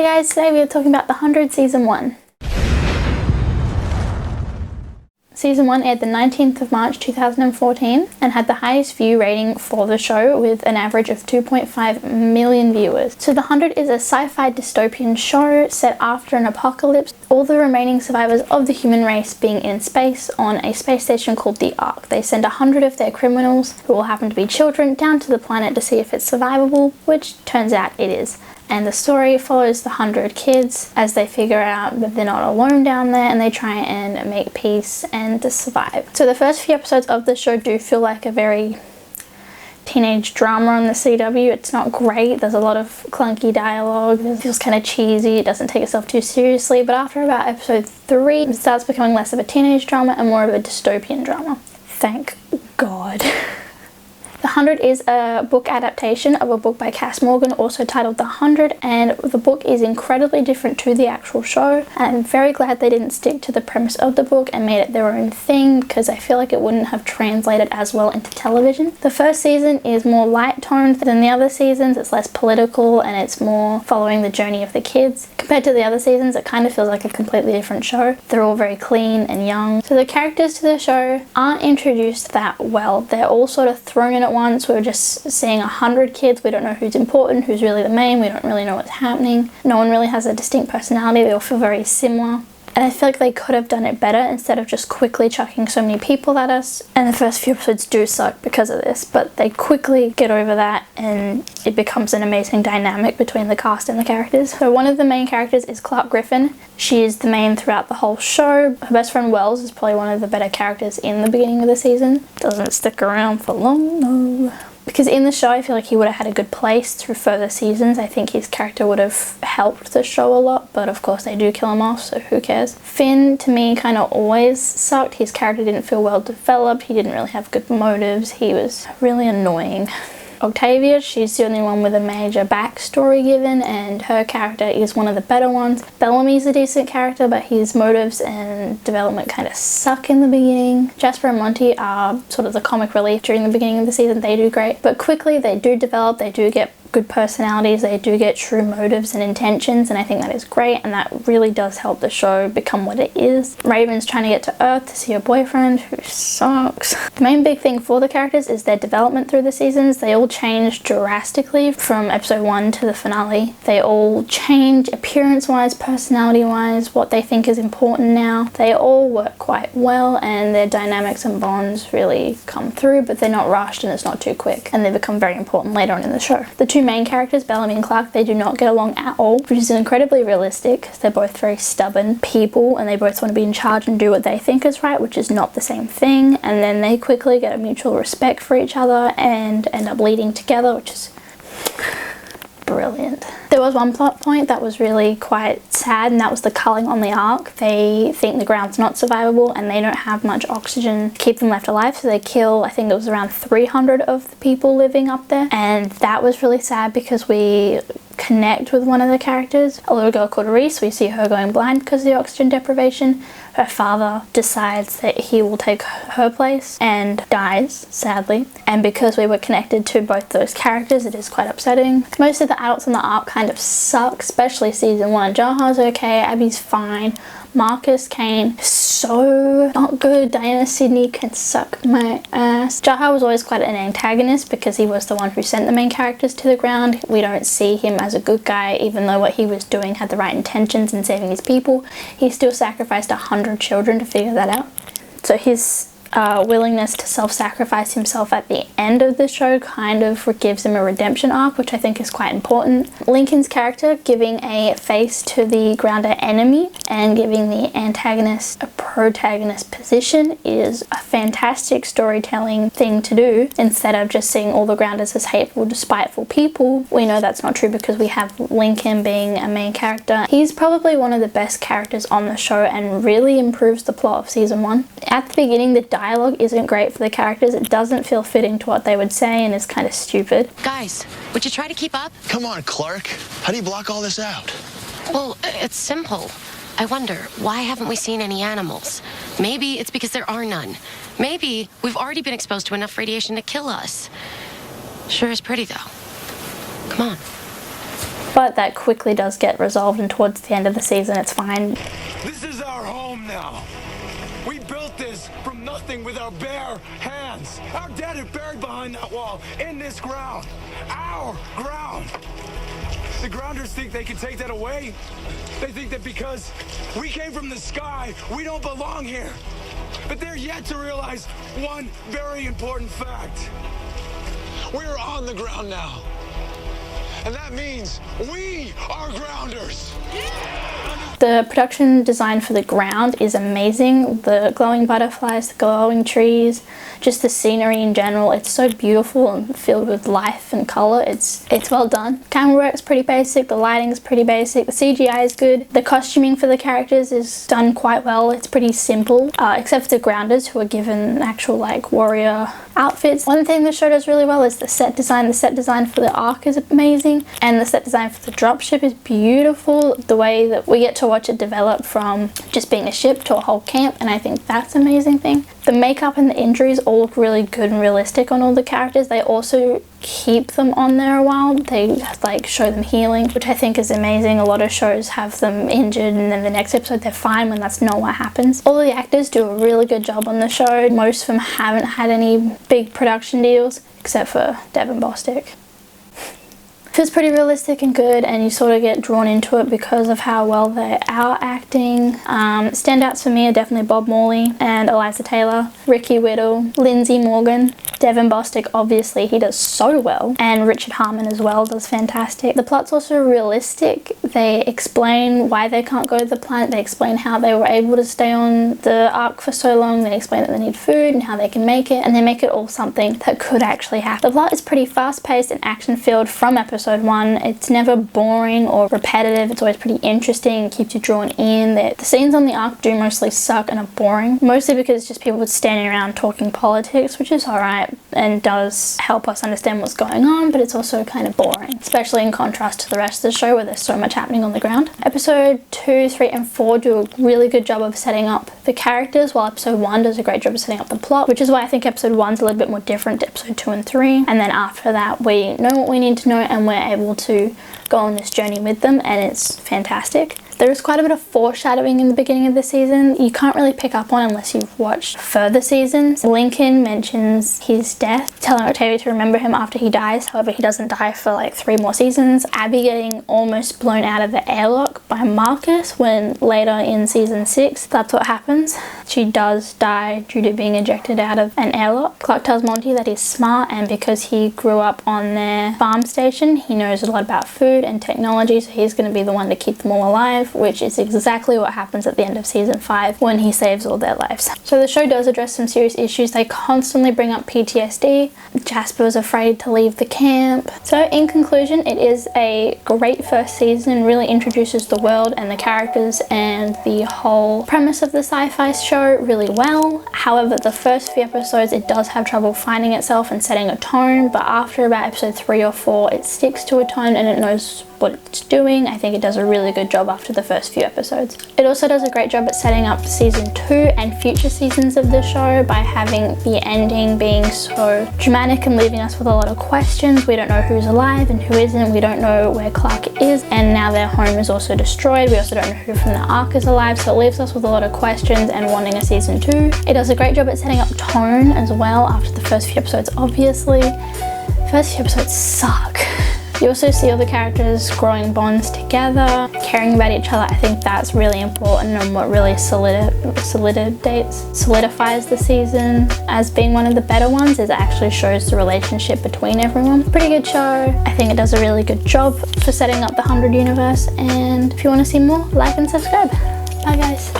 Hi guys, today we are talking about The 100 Season 1. Season 1 aired the 19th of March 2014 and had the highest view rating for the show with an average of 2.5 million viewers. So The 100 is a sci-fi dystopian show set after an apocalypse, all the remaining survivors of the human race being in space on a space station called the Ark. They send 100 of their criminals, who all happen to be children, down to the planet to see if it's survivable, which turns out it is. And the story follows the 100 kids as they figure out that they're not alone down there and they try and make peace and to survive. So the first few episodes of the show do feel like a very teenage drama on the CW. It's not great. There's a lot of clunky dialogue. It feels kind of cheesy. It doesn't take itself too seriously. But after about episode 3, it starts becoming less of a teenage drama and more of a dystopian drama. Thank God. The 100 is a book adaptation of a book by Cass Morgan, also titled The 100, and the book is incredibly different to the actual show. I'm very glad they didn't stick to the premise of the book and made it their own thing, because I feel like it wouldn't have translated as well into television. The first season is more light-toned than the other seasons. It's less political and it's more following the journey of the kids. Compared to the other seasons, it kind of feels like a completely different show. They're all very clean and young. So the characters to the show aren't introduced that well. They're all sort of thrown in at once. We're just seeing 100 kids. We don't know who's important, who's really the main. We don't really know what's happening. No one really has a distinct personality. They all feel very similar. And I feel like they could have done it better instead of just quickly chucking so many people at us. And the first few episodes do suck because of this, but they quickly get over that and it becomes an amazing dynamic between the cast and the characters. So one of the main characters is Clarke Griffin. She is the main throughout the whole show. Her best friend Wells is probably one of the better characters in the beginning of the season. Doesn't stick around for long though. Because in the show, I feel like he would have had a good place through further seasons. I think his character would have helped the show a lot, but of course they do kill him off, so who cares. Finn, to me, kind of always sucked. His character didn't feel well developed. He didn't really have good motives. He was really annoying. Octavia, she's the only one with a major backstory given, and her character is one of the better ones. Bellamy's a decent character, but his motives and development kind of suck in the beginning. Jasper and Monty are sort of the comic relief during the beginning of the season. They do great, but quickly they do develop, they do get good personalities, they do get true motives and intentions, and I think that is great, and that really does help the show become what it is. Raven's trying to get to Earth to see her boyfriend, who sucks. The main big thing for the characters is their development through the seasons. They all change drastically from episode 1 to the finale. They all change appearance-wise, personality-wise, what they think is important now. They all work quite well, and their dynamics and bonds really come through, but they're not rushed and it's not too quick, and they become very important later on in the show. The two main characters, Bellamy and Clark, they do not get along at all, which is incredibly realistic. They're both very stubborn people and they both want to be in charge and do what they think is right, which is not the same thing. And then they quickly get a mutual respect for each other and end up leading together, which is brilliant. There was one plot point that was really quite sad, and that was the culling on the Ark. They think the ground's not survivable and they don't have much oxygen to keep them left alive, so they kill, I think it was around 300 of the people living up there, and that was really sad because we connect with one of the characters, a little girl called Reese. We see her going blind because of the oxygen deprivation. Her father decides that he will take her place and dies, sadly. And because we were connected to both those characters, it is quite upsetting. Most of the adults in the Ark kind of suck, especially season 1. Jaha's okay, Abby's fine. Marcus, Kane, so not good. Diana Sydney can suck my ass. Jaha was always quite an antagonist because he was the one who sent the main characters to the ground. We don't see him as a good guy, even though what he was doing had the right intentions in saving his people. He still sacrificed 100 children to figure that out. So his willingness to self-sacrifice himself at the end of the show kind of gives him a redemption arc, which I think is quite important. Lincoln's character giving a face to the grounder enemy and giving the antagonist a protagonist position is a fantastic storytelling thing to do. Instead of just seeing all the grounders as hateful, spiteful people, we know that's not true because we have Lincoln being a main character. He's probably one of the best characters on the show and really improves the plot of season 1. At the beginning, the dialogue isn't great for the characters. It doesn't feel fitting to what they would say and is kind of stupid. Guys, would you try to keep up? Come on, Clark. How do you block all this out? Well, it's simple. I wonder, why haven't we seen any animals? Maybe it's because there are none. Maybe we've already been exposed to enough radiation to kill us. Sure is pretty, though. Come on. but that quickly does get resolved, and towards the end of the season it's fine. This is our home now. We built this from nothing with our bare hands. Our dead are buried behind that wall, in this ground. Our ground. The grounders think they can take that away. They think that because we came from the sky, we don't belong here. But they're yet to realize one very important fact. We're on the ground now. And that means we are grounders. The production design for the ground is amazing. The glowing butterflies, the glowing trees, just the scenery in general. It's so beautiful and filled with life and colour. It's well done. Camera work's pretty basic, the lighting's pretty basic, the CGI is good. The costuming for the characters is done quite well. It's pretty simple, except for the grounders who are given actual like warrior outfits. One thing the show does really well is the set design. The set design for the Ark is amazing, and the set design for the dropship is beautiful. The way that we get to watch it develop from just being a ship to a whole camp, and I think that's an amazing thing. The makeup and the injuries all look really good and realistic on all the characters. They also keep them on there a while. They like show them healing, which I think is amazing. A lot of shows have them injured and then the next episode they're fine, when that's not what happens. All the actors do a really good job on the show. Most of them haven't had any big production deals except for Devin Bostick. Feels pretty realistic and good, and you sort of get drawn into it because of how well they are acting. Standouts for me are definitely Bob Morley and Eliza Taylor, Ricky Whittle, Lindsay Morgan, Devin Bostick, obviously he does so well, and Richard Harmon as well does fantastic. The plot's also realistic. They explain why they can't go to the planet. They explain how they were able to stay on the Ark for so long. They explain that they need food and how they can make it, and they make it all something that could actually happen. The plot is pretty fast-paced and action-filled from episode 1. It's never boring or repetitive. It's always pretty interesting, keeps you drawn in. The scenes on the Ark do mostly suck and are boring, mostly because it's just people standing around talking politics, which is alright and does help us understand what's going on, but it's also kind of boring, especially in contrast to the rest of the show where there's so much happening on the ground. Episode 2, 3 and 4 do a really good job of setting up the characters, while episode 1 does a great job of setting up the plot, which is why I think episode 1's a little bit more different to episode 2 and 3, and then after that we know what we need to know and we're able to go on this journey with them, and it's fantastic. There is quite a bit of foreshadowing in the beginning of the season. You can't really pick up on unless you've watched further seasons. Lincoln mentions his death, telling Octavia to remember him after he dies. However, he doesn't die for like 3 more seasons. Abby getting almost blown out of the airlock by Marcus, when later in season 6 that's what happens. She does die due to being ejected out of an airlock. Clark tells Monty that he's smart, and because he grew up on their farm station, he knows a lot about food and technology, so he's going to be the one to keep them all alive, which is exactly what happens at the end of season 5 when he saves all their lives. So the show does address some serious issues. They constantly bring up PTSD. Jasper was afraid to leave the camp. So in conclusion, it is a great first season, really introduces the world and the characters and the whole premise of the sci-fi show really well. However, the first few episodes it does have trouble finding itself and setting a tone, but after about episode 3 or 4 it sticks to a tone and it knows what it's doing. I think it does a really good job after the first few episodes. It also does a great job at setting up season 2 and future seasons of the show by having the ending being so dramatic and leaving us with a lot of questions. We don't know who's alive and who isn't. We don't know where Clark is, and now their home is also destroyed. We also don't know who from the Ark is alive, so it leaves us with a lot of questions and wanting a season 2. It does a great job at setting up tone as well after the first few episodes, obviously. First few episodes suck. You also see all the characters growing bonds together, caring about each other. I think that's really important and what really solidifies the season as being one of the better ones. Is it actually shows the relationship between everyone. Pretty good show. I think it does a really good job for setting up the 100 universe, and if you want to see more, like and subscribe. Bye guys.